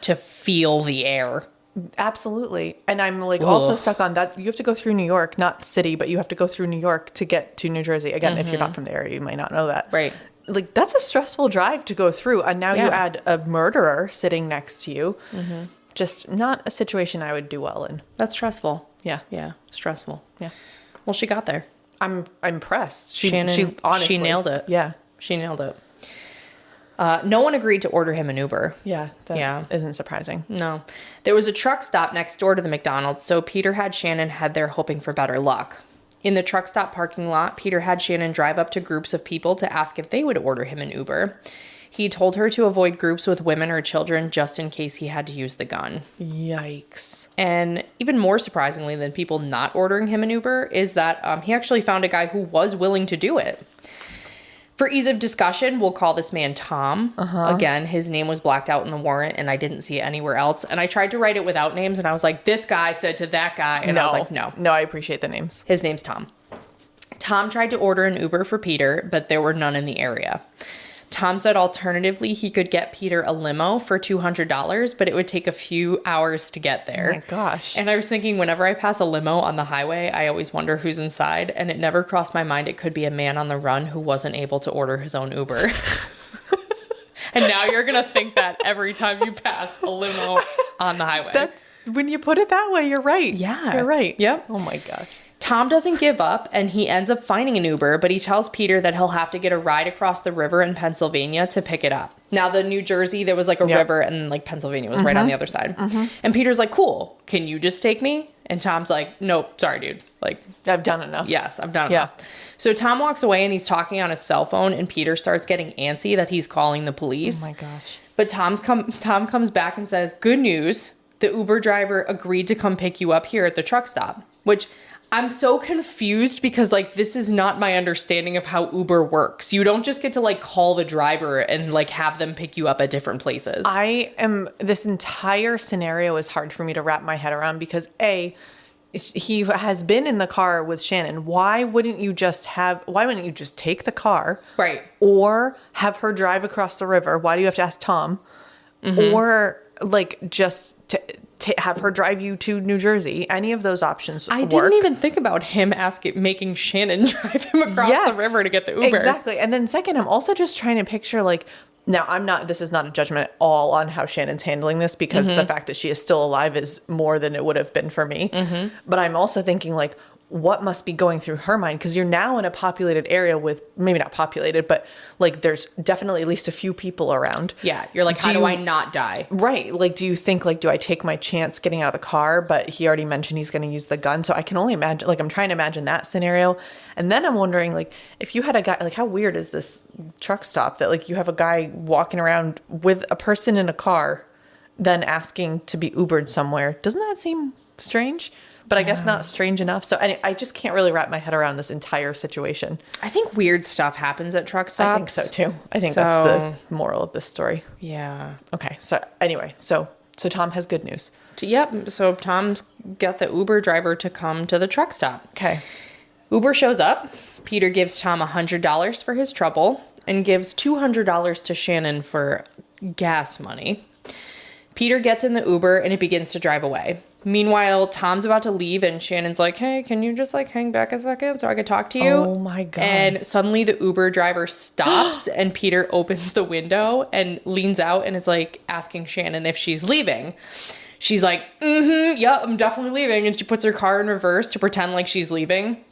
to feel the air. Absolutely. And I'm like also stuck on that. You have to go through New York, not city, but you have to go through New York to get to New Jersey. Again, if you're not from the area, you might not know that. Right. Like that's a stressful drive to go through. And now you add a murderer sitting next to you. Mm-hmm. Just not a situation I would do well in. That's stressful. Yeah. Yeah. Stressful. Yeah. Well, she got there. I'm impressed. Shannon, she honestly, she nailed it. Yeah. She nailed it. No one agreed to order him an Uber. Yeah. That isn't surprising. No. There was a truck stop next door to the McDonald's, so Peter had Shannon head there hoping for better luck. In the truck stop parking lot, Peter had Shannon drive up to groups of people to ask if they would order him an Uber. He told her to avoid groups with women or children just in case he had to use the gun. Yikes. And even more surprisingly than people not ordering him an Uber is that he actually found a guy who was willing to do it. For ease of discussion, we'll call this man Tom. Again, his name was blacked out in the warrant, and I didn't see it anywhere else. And I tried to write it without names, and I was like, this guy said to that guy. And I was like, no. No, I appreciate the names. His name's Tom. Tom tried to order an Uber for Peter, but there were none in the area. Tom said alternatively he could get Peter a limo for $200, but it would take a few hours to get there. Oh my gosh. And I was thinking whenever I pass a limo on the highway, I always wonder who's inside. And it never crossed my mind it could be a man on the run who wasn't able to order his own Uber. And now you're going to think that every time you pass a limo on the highway. That's when you put it that way, you're right. Yeah. You're right. Yep. Oh my gosh. Tom doesn't give up, and he ends up finding an Uber, but he tells Peter that he'll have to get a ride across the river in Pennsylvania to pick it up. Now, the New Jersey, there was like a river, and like Pennsylvania was right on the other side. And Peter's like, cool, can you just take me? And Tom's like, nope, sorry, dude. Like, I've done enough. Yes, I've done enough. So Tom walks away, and he's talking on his cell phone, and Peter starts getting antsy that he's calling the police. Oh my gosh. But Tom comes back and says, good news, the Uber driver agreed to come pick you up here at the truck stop, which I'm so confused because, like, this is not my understanding of how Uber works. You don't just get to, like, call the driver and, like, have them pick you up at different places. This entire scenario is hard for me to wrap my head around because he has been in the car with Shannon. Why wouldn't you just take the car? Right. Or have her drive across the river? Why do you have to ask Tom? Or, like, just to have her drive you to New Jersey. Any of those options I work. didn't even think about him making Shannon drive him across the river to get the Uber. Exactly. And then second, I'm also just trying to picture, like, now this is not a judgment at all on how Shannon's handling this because the fact that she is still alive is more than it would have been for me. But I'm also thinking, like, what must be going through her mind? Because you're now in a populated area with, maybe not populated, but like there's definitely at least a few people around. Yeah. You're like, how do I not die? Right. Like, do you think, like, do I take my chance getting out of the car? But he already mentioned he's going to use the gun. So I can only imagine, like, I'm trying to imagine that scenario. And then I'm wondering, like, if you had a guy, like, how weird is this truck stop that, like, you have a guy walking around with a person in a car, then asking to be Ubered somewhere? Doesn't that seem strange? But I guess not strange enough. So I just can't really wrap my head around this entire situation. I think weird stuff happens at truck stops. I think so too. I think that's the moral of this story. Yeah. Okay. So anyway, so Tom has good news. Yep. So Tom's got the Uber driver to come to the truck stop. Okay. Uber shows up. Peter gives Tom $100 for his trouble and gives $200 to Shannon for gas money. Peter gets in the Uber and it begins to drive away. Meanwhile, Tom's about to leave and Shannon's like, hey, can you just like hang back a second so I can talk to you? Oh my God. And suddenly the Uber driver stops and Peter opens the window and leans out and is like asking Shannon if she's leaving. She's like, yeah, I'm definitely leaving. And she puts her car in reverse to pretend like she's leaving.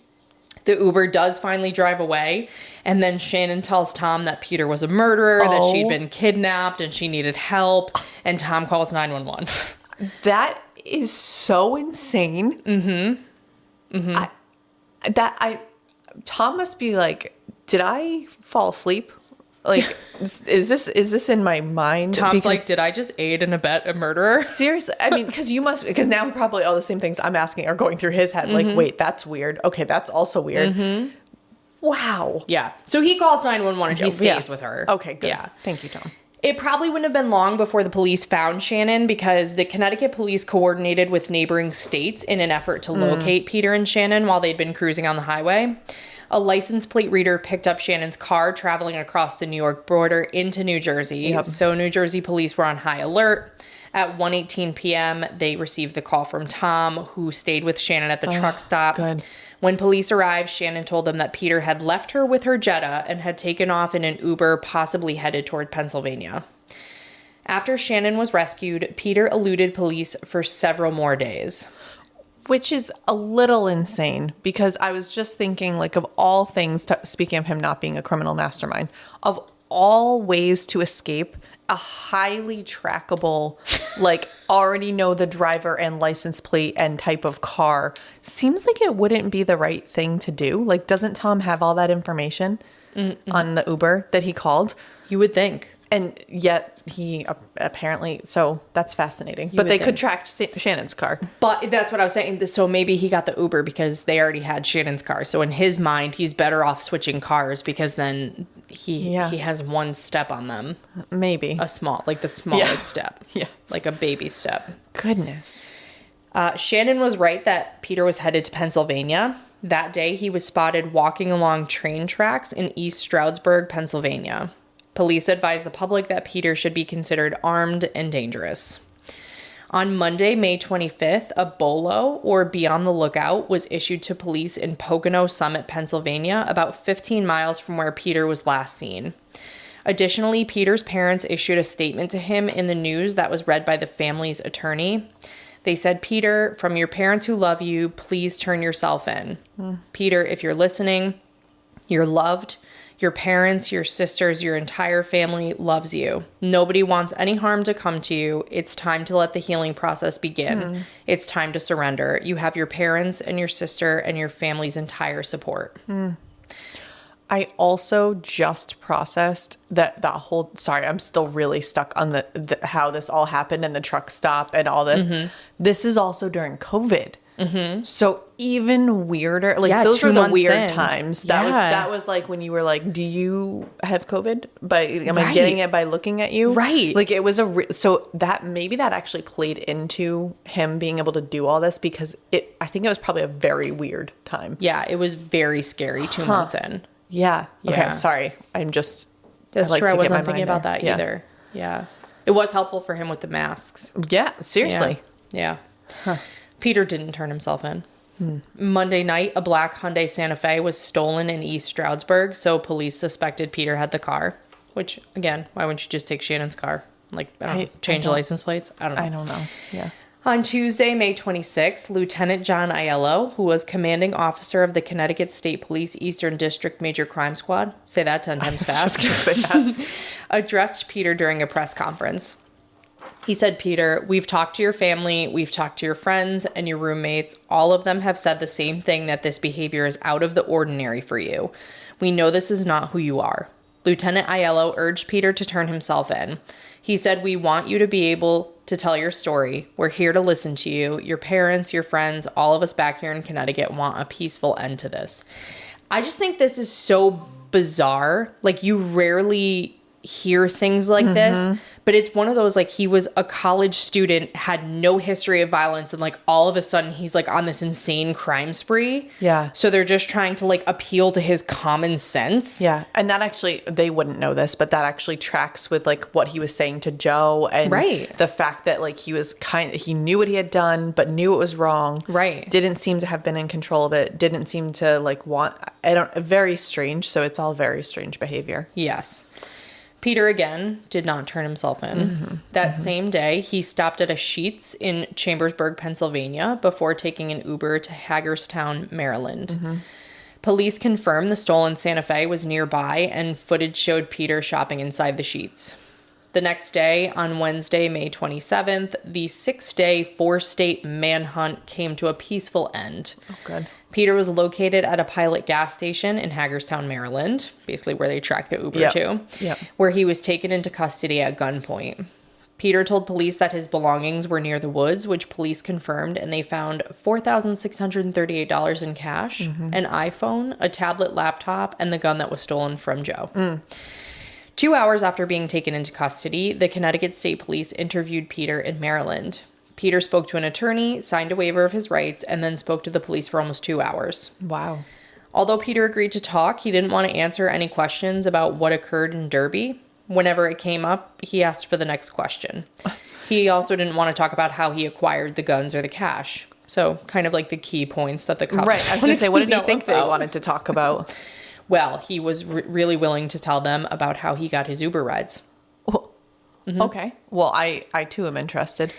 The Uber does finally drive away. And then Shannon tells Tom that Peter was a murderer, that she'd been kidnapped and she needed help. And Tom calls 911. That is so insane. Tom must be like, did I fall asleep? Like, is this in my mind? Tom's like, did I just aid and abet a murderer? Seriously, I mean, because now probably all the same things I'm asking are going through his head. Like, wait, that's weird. Okay, that's also weird. Wow. Yeah. So he calls 911 and he stays with her. Okay, good. Yeah. Thank you, Tom. It probably wouldn't have been long before the police found Shannon because the Connecticut police coordinated with neighboring states in an effort to locate Peter and Shannon while they'd been cruising on the highway. A license plate reader picked up Shannon's car traveling across the New York border into New Jersey. Yep. So New Jersey police were on high alert. At 1:18 p.m., they received the call from Tom, who stayed with Shannon at the truck stop. Good. When police arrived, Shannon told them that Peter had left her with her Jetta and had taken off in an Uber, possibly headed toward Pennsylvania. After Shannon was rescued, Peter eluded police for several more days. Which is a little insane because I was just thinking, like, of all things, speaking of him not being a criminal mastermind, of all ways to escape, a highly trackable, like, already know the driver and license plate and type of car seems like it wouldn't be the right thing to do. Like, doesn't Tom have all that information on the Uber that he called? You would think. And yet he apparently, so that's fascinating. But they could track Shannon's car. But that's what I was saying. So maybe he got the Uber because they already had Shannon's car. So in his mind, he's better off switching cars because then he has one step on them. Maybe. The smallest step. Yes. Like a baby step. Goodness. Shannon was right that Peter was headed to Pennsylvania. That day, he was spotted walking along train tracks in East Stroudsburg, Pennsylvania. Police advised the public that Peter should be considered armed and dangerous. On Monday, May 25th, a BOLO, or Be on the Lookout, was issued to police in Pocono Summit, Pennsylvania, about 15 miles from where Peter was last seen. Additionally, Peter's parents issued a statement to him in the news that was read by the family's attorney. They said, "Peter, from your parents who love you, please turn yourself in. Peter, if you're listening, you're loved. Your parents, your sisters, your entire family loves you. Nobody wants any harm to come to you. It's time to let the healing process begin. It's time to surrender. You have your parents and your sister and your family's entire support." I also just processed that whole, sorry, I'm still really stuck on the how this all happened and the truck stop and all this. This is also during COVID. So even weirder, like those were the weird times. That was like when you were like, do you have COVID? Am I getting it by looking at you? Right. Like it was so that maybe that actually played into him being able to do all this because I think it was probably a very weird time. Yeah, it was very scary 2 months in. Yeah. Okay. Yeah. Sorry. That's true. I wasn't thinking about that either. Yeah. It was helpful for him with the masks. Yeah. Seriously. Yeah. Peter didn't turn himself in. Monday night, a black Hyundai Santa Fe was stolen in East Stroudsburg, so police suspected Peter had the car. Which, again, why wouldn't you just take Shannon's car? Like, change the license plates? I don't know. Yeah. On Tuesday, May 26th, Lieutenant John Aiello, who was commanding officer of the Connecticut State Police Eastern District Major Crime Squad, say that 10 times fast, just gonna say that. addressed Peter during a press conference. He said, "Peter, we've talked to your family, we've talked to your friends and your roommates. All of them have said the same thing, that this behavior is out of the ordinary for you. We know this is not who you are." Lieutenant Aiello urged Peter to turn himself in. He said, "We want you to be able to tell your story. We're here to listen to you. Your parents, your friends, all of us back here in Connecticut want a peaceful end to this." I just think this is so bizarre. Like, you rarely hear things like this, but it's one of those, like, he was a college student, had no history of violence, and like all of a sudden he's like on this insane crime spree. Yeah. So they're just trying to like appeal to his common sense. Yeah. And that actually, they wouldn't know this, but that actually tracks with like what he was saying to Joe and the fact that like he knew what he had done, but knew it was wrong. Right. Didn't seem to have been in control of it. Didn't seem to like very strange. So it's all very strange behavior. Yes. Peter, again, did not turn himself in. That same day, he stopped at a Sheetz in Chambersburg, Pennsylvania, before taking an Uber to Hagerstown, Maryland. Police confirmed the stolen Santa Fe was nearby, and footage showed Peter shopping inside the Sheetz. The next day, on Wednesday, May 27th, the 6-day, 4-state manhunt came to a peaceful end. Oh, good. Peter was located at a Pilot gas station in Hagerstown, Maryland, basically where they tracked the Uber to, where he was taken into custody at gunpoint. Peter told police that his belongings were near the woods, which police confirmed, and they found $4,638 in cash, an iPhone, a tablet laptop, and the gun that was stolen from Joe. 2 hours after being taken into custody, the Connecticut State Police interviewed Peter in Maryland. Peter spoke to an attorney, signed a waiver of his rights, and then spoke to the police for almost 2 hours. Wow. Although Peter agreed to talk, he didn't want to answer any questions about what occurred in Derby. Whenever it came up, he asked for the next question. He also didn't want to talk about how he acquired the guns or the cash. So kind of like the key points that the cops I was going to say, what did you think they wanted to talk about? Well, he was really willing to tell them about how he got his Uber rides. Okay. Well, I too am interested.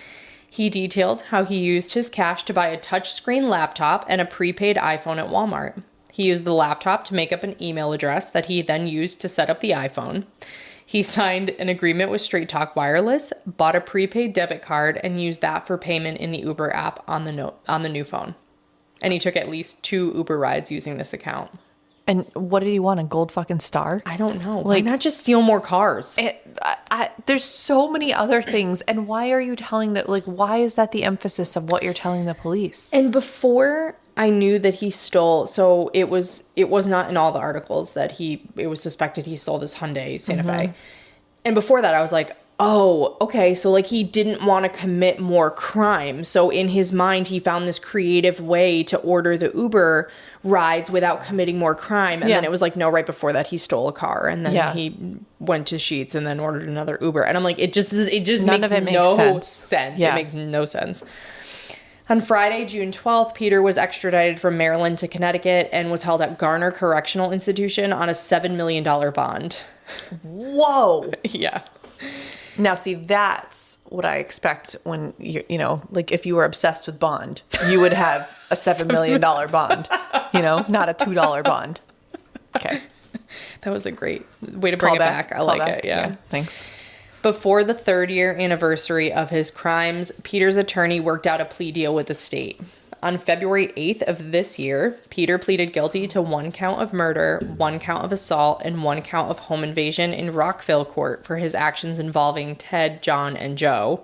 He detailed how he used his cash to buy a touchscreen laptop and a prepaid iPhone at Walmart. He used the laptop to make up an email address that he then used to set up the iPhone. He signed an agreement with Straight Talk Wireless, bought a prepaid debit card, and used that for payment in the Uber app on the new phone. And he took at least 2 Uber rides using this account. And what did he want? A gold fucking star? I don't know. Why not just steal more cars? there's so many other things. And why are you telling that? Like, why is that the emphasis of what you're telling the police? And before I knew that he stole, so it was not in all the articles that it was suspected he stole this Hyundai Santa Fe. And before that, I was like, oh, okay. So like he didn't want to commit more crime. So in his mind, he found this creative way to order the Uber rides without committing more crime. And then it was like, no, right before that, he stole a car. And then he went to Sheetz and then ordered another Uber. And I'm like, it just None makes of it makes no sense. It makes no sense. On Friday, June 12th, Peter was extradited from Maryland to Connecticut and was held at Garner Correctional Institution on a $7 million bond. Whoa. Yeah. Now, see, that's what I expect when you know, like if you were obsessed with Bond, you would have a $7 million bond, not a $2 bond. Okay. That was a great way to bring it back. I like it. Yeah. Thanks. Before the 3rd-year anniversary of his crimes, Peter's attorney worked out a plea deal with the state. On February 8th of this year, Peter pleaded guilty to 1 count of murder, 1 count of assault, and 1 count of home invasion in Rockville Court for his actions involving Ted, John, and Joe.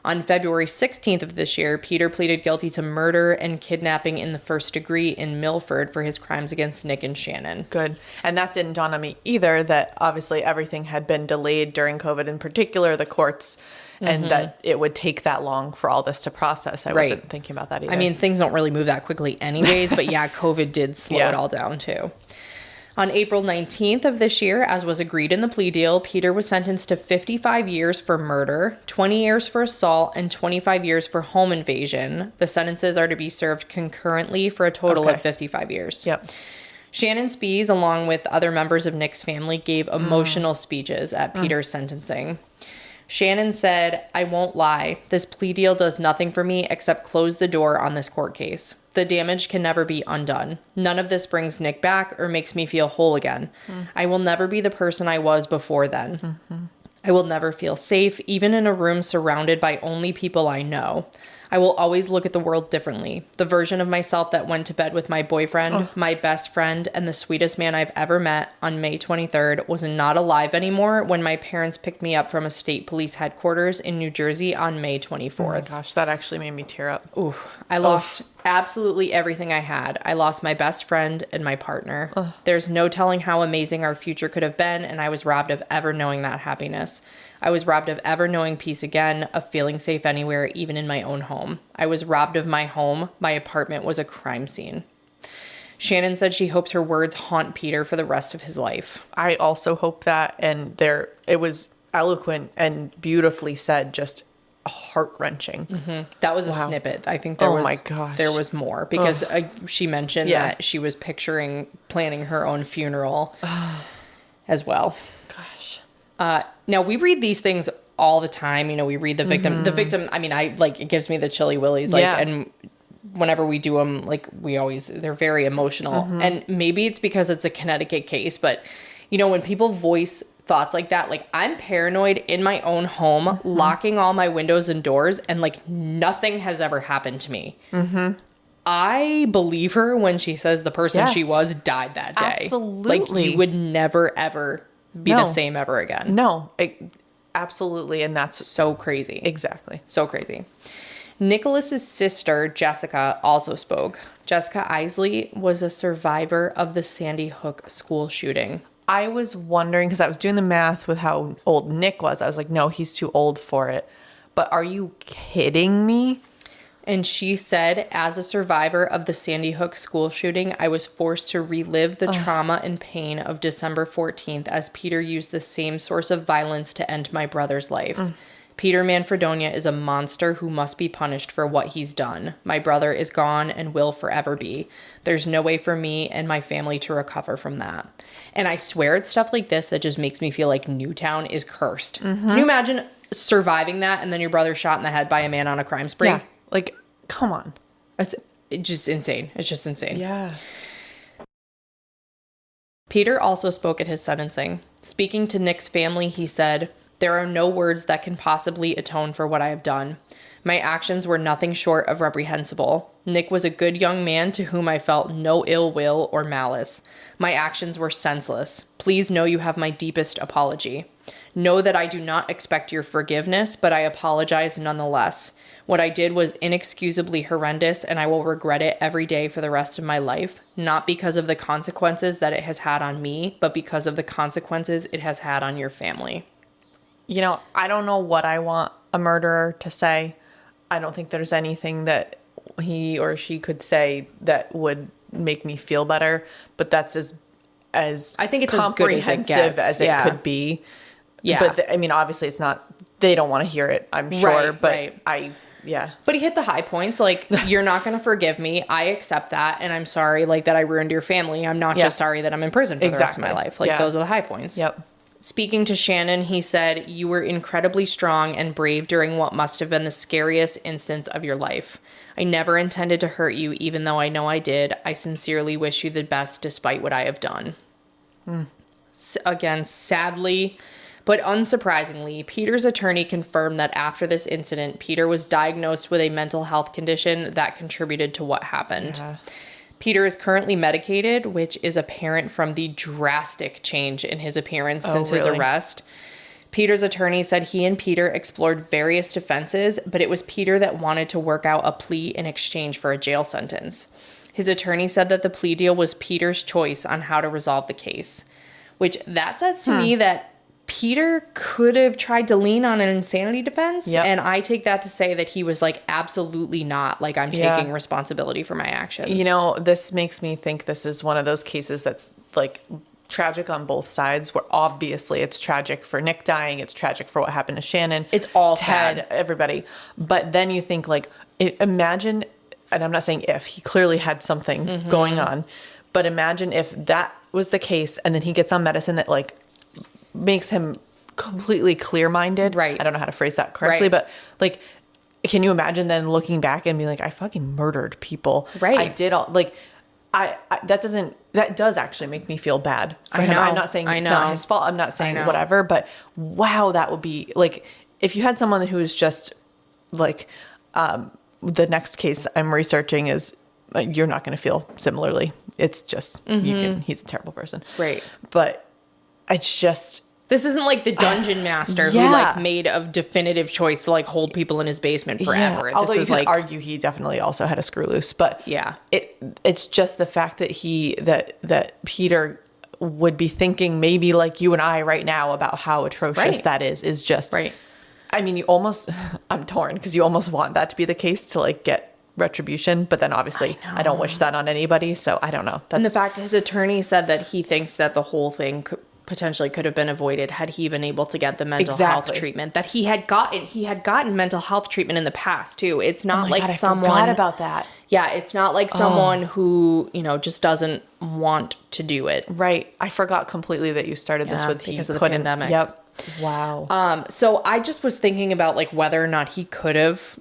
On February 16th of this year, Peter pleaded guilty to murder and kidnapping in the 1st degree in Milford for his crimes against Nick and Shannon. Good. And that didn't dawn on me either, that obviously everything had been delayed during COVID, in particular the courts, and that it would take that long for all this to process. I wasn't thinking about that either. I mean, things don't really move that quickly anyways, but yeah, COVID did slow it all down too. On April 19th of this year, as was agreed in the plea deal, Peter was sentenced to 55 years for murder, 20 years for assault, and 25 years for home invasion. The sentences are to be served concurrently for a total of 55 years. Yep. Shannon Spees, along with other members of Nick's family, gave emotional speeches at Peter's sentencing. Shannon said, "I won't lie. This plea deal does nothing for me except close the door on this court case. The damage can never be undone. None of this brings Nick back or makes me feel whole again. I will never be the person I was before then. I will never feel safe, even in a room surrounded by only people I know. I will always look at the world differently. The version of myself that went to bed with my boyfriend, my best friend, and the sweetest man I've ever met on May 23rd was not alive anymore when my parents picked me up from a state police headquarters in New Jersey on May 24th. Oh my gosh, that actually made me tear up. Oof. I lost absolutely everything I had. I lost my best friend and my partner. There's no telling how amazing our future could have been, and I was robbed of ever knowing that happiness. I was robbed of ever knowing peace again, of feeling safe anywhere, even in my own home. I was robbed of my home. My apartment was a crime scene." Shannon said she hopes her words haunt Peter for the rest of his life. I also hope that, and it was eloquent and beautifully said, just heart-wrenching. That was a snippet. I think there was more because she mentioned that she was planning her own funeral as well. Gosh. Now we read these things all the time. We read the victim. The victim, I mean, it gives me the chilly willies. And whenever we do them, they're very emotional. And maybe it's because it's a Connecticut case, but when people voice thoughts like that, I'm paranoid in my own home, locking all my windows and doors, and nothing has ever happened to me. I believe her when she says the person she was died that day. Absolutely. You would never, ever be the same ever again. No, absolutely. And that's so crazy. Exactly. So crazy. Nicholas's sister, Jessica, also spoke. Jessica Isley was a survivor of the Sandy Hook school shooting. I was wondering, because I was doing the math with how old Nick was. I was like, no, he's too old for it. But are you kidding me? And she said, as a survivor of the Sandy Hook school shooting, I was forced to relive the trauma and pain of December 14th as Peter used the same source of violence to end my brother's life. Peter Manfredonia is a monster who must be punished for what he's done. My brother is gone and will forever be. There's no way for me and my family to recover from that. And I swear it's stuff like this that just makes me feel like Newtown is cursed. Can you imagine surviving that and then your brother shot in the head by a man on a crime spree? Yeah. Come on. It's just insane. It's just insane. Yeah. Peter also spoke at his sentencing. Speaking to Nick's family, he said, "There are no words that can possibly atone for what I have done. My actions were nothing short of reprehensible. Nick was a good young man to whom I felt no ill will or malice. My actions were senseless. Please know you have my deepest apology. Know that I do not expect your forgiveness, but I apologize nonetheless. What I did was inexcusably horrendous, and I will regret it every day for the rest of my life, not because of the consequences that it has had on me, but because of the consequences it has had on your family. You know, I don't know what I want a murderer to say. I don't think there's anything that he or she could say that would make me feel better, but that's as I think it's comprehensive as it could be. Yeah. But I mean, obviously it's not, they don't want to hear it, I'm sure, but yeah. But he hit the high points. Like, you're not going to forgive me. I accept that. And I'm sorry, like, that I ruined your family. I'm not just sorry that I'm in prison for the rest of my life. Like, those are the high points. Yep. Speaking to Shannon, he said, you were incredibly strong and brave during what must have been the scariest instance of your life. I never intended to hurt you, even though I know I did. I sincerely wish you the best despite what I have done. Again, sadly, but unsurprisingly, Peter's attorney confirmed that after this incident, Peter was diagnosed with a mental health condition that contributed to what happened. Yeah. Peter is currently medicated, which is apparent from the drastic change in his appearance since his arrest. Peter's attorney said he and Peter explored various defenses, but it was Peter that wanted to work out a plea in exchange for a jail sentence. His attorney said that the plea deal was Peter's choice on how to resolve the case, which that says to me that Peter could have tried to lean on an insanity defense. Yep. And I take that to say that he was like, absolutely not. Like, I'm taking responsibility for my actions. You know, this makes me think this is one of those cases that's like tragic on both sides, where obviously it's tragic for Nick dying. It's tragic for what happened to Shannon. It's all Ted, sad. Everybody. But then you think like, imagine, and I'm not saying if, he clearly had something going on, but imagine if that was the case and then he gets on medicine that like makes him completely clear-minded. Right. I don't know how to phrase that correctly, but like, can you imagine then looking back and being like, I fucking murdered people. Right. I did all, like, that does actually make me feel bad for him. I'm not saying it's not his fault. I'm not saying whatever, but wow, that would be like, if you had someone who is just like, the next case I'm researching is, you're not going to feel similarly. It's just, he's a terrible person. Right. But it's just, this isn't like the dungeon master who like made a definitive choice to like hold people in his basement forever. Although this you is could like argue he definitely also had a screw loose, but yeah, it's just the fact that that Peter would be thinking maybe like you and I right now about how atrocious that is just right. I mean, I'm torn because you almost want that to be the case to like get retribution, but then obviously I don't wish that on anybody, so I don't know. And the fact his attorney said that he thinks that the whole thing potentially could have been avoided had he been able to get the mental health treatment that he had gotten mental health treatment in the past too. It's not like someone, I forgot about that. Yeah, it's not like someone who, you know, just doesn't want to do it. Right. I forgot completely that you started this with because of the pandemic. Yep. Wow. So I just was thinking about like whether or not he could have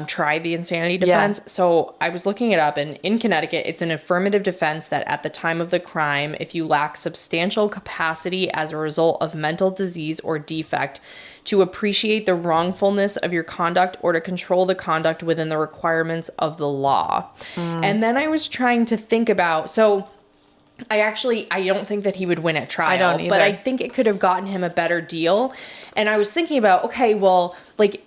tried the insanity defense. So I was looking it up, and in Connecticut, it's an affirmative defense that at the time of the crime, if you lack substantial capacity as a result of mental disease or defect to appreciate the wrongfulness of your conduct or to control the conduct within the requirements of the law. And then I was trying to think about, so I don't think that he would win at trial. I don't either. But I think it could have gotten him a better deal. And I was thinking about, okay, well, like,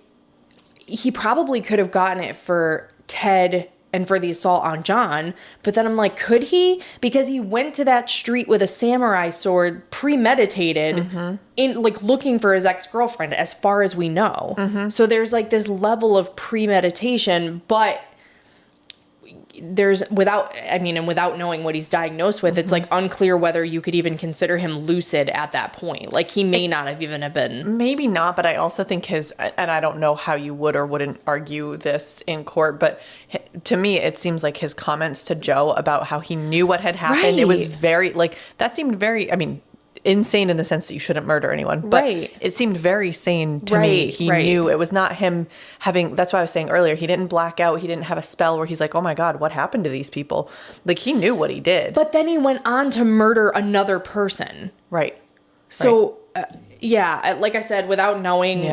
he probably could have gotten it for Ted and for the assault on John, but then I'm like, could he? Because he went to that street with a samurai sword, premeditated, in like looking for his ex-girlfriend, as far as we know. So there's like this level of premeditation, but without knowing what he's diagnosed with, it's like unclear whether you could even consider him lucid at that point. Like he may not have even have been. Maybe not, but I also think and I don't know how you would or wouldn't argue this in court, but to me, it seems like his comments to Joe about how he knew what had happened. It was very, like, that seemed very, I mean, insane in the sense that you shouldn't murder anyone, but it seemed very sane to me. He knew it was not him having, that's why I was saying earlier, he didn't black out. He didn't have a spell where he's like, oh my God, what happened to these people? Like, he knew what he did. But then he went on to murder another person. Right. So, like I said, without knowing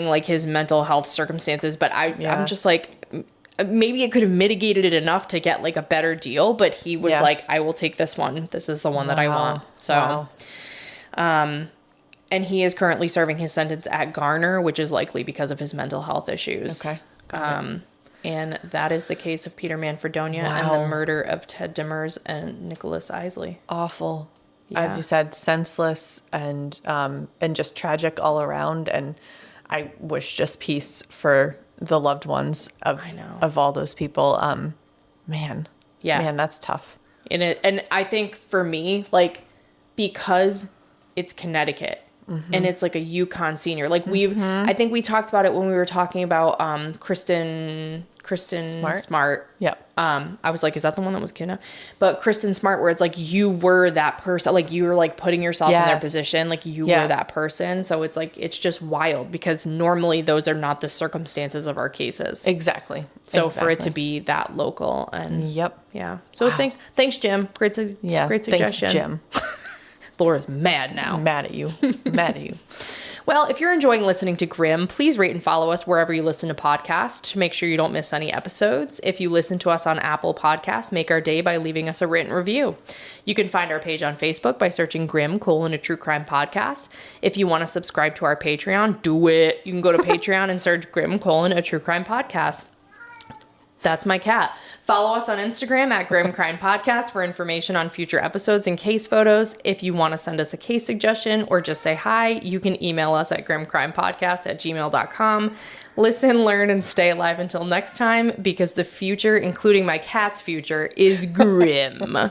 like his mental health circumstances, but I'm just like, maybe it could have mitigated it enough to get like a better deal, but he was like, I will take this one. This is the one that I want. So, And he is currently serving his sentence at Garner, which is likely because of his mental health issues. Okay. And that is the case of Peter Manfredonia and the murder of Ted Demers and Nicholas Isley. Awful. Yeah. As you said, senseless and just tragic all around. And I wish just peace for the loved ones of all those people. Man, that's tough. And I think for me, like, because it's Connecticut, and it's like a Yukon senior. Like I think we talked about it when we were talking about Kristen Smart. Yep. I was like, is that the one that was kidnapped? But Kristen Smart, where it's like you were that person, like you were like putting yourself in their position, like you were that person. So it's like, it's just wild because normally those are not the circumstances of our cases. Exactly. So for it to be that local and yeah. So thanks Jim. Great suggestion. Thanks, Jim. Laura's mad now. Mad at you. Mad at you. Well, if you're enjoying listening to Grimm, please rate and follow us wherever you listen to podcasts to make sure you don't miss any episodes. If you listen to us on Apple Podcasts, make our day by leaving us a written review. You can find our page on Facebook by searching Grimm: a true crime podcast. If you want to subscribe to our Patreon, do it. You can go to Patreon and search Grimm: a true crime podcast. That's my cat. Follow us on Instagram at Grimm Crime Podcast for information on future episodes and case photos. If you want to send us a case suggestion or just say hi, you can email us at grimmcrimepodcast@gmail.com. Listen, learn, and stay alive until next time, because the future, including my cat's future, is grim.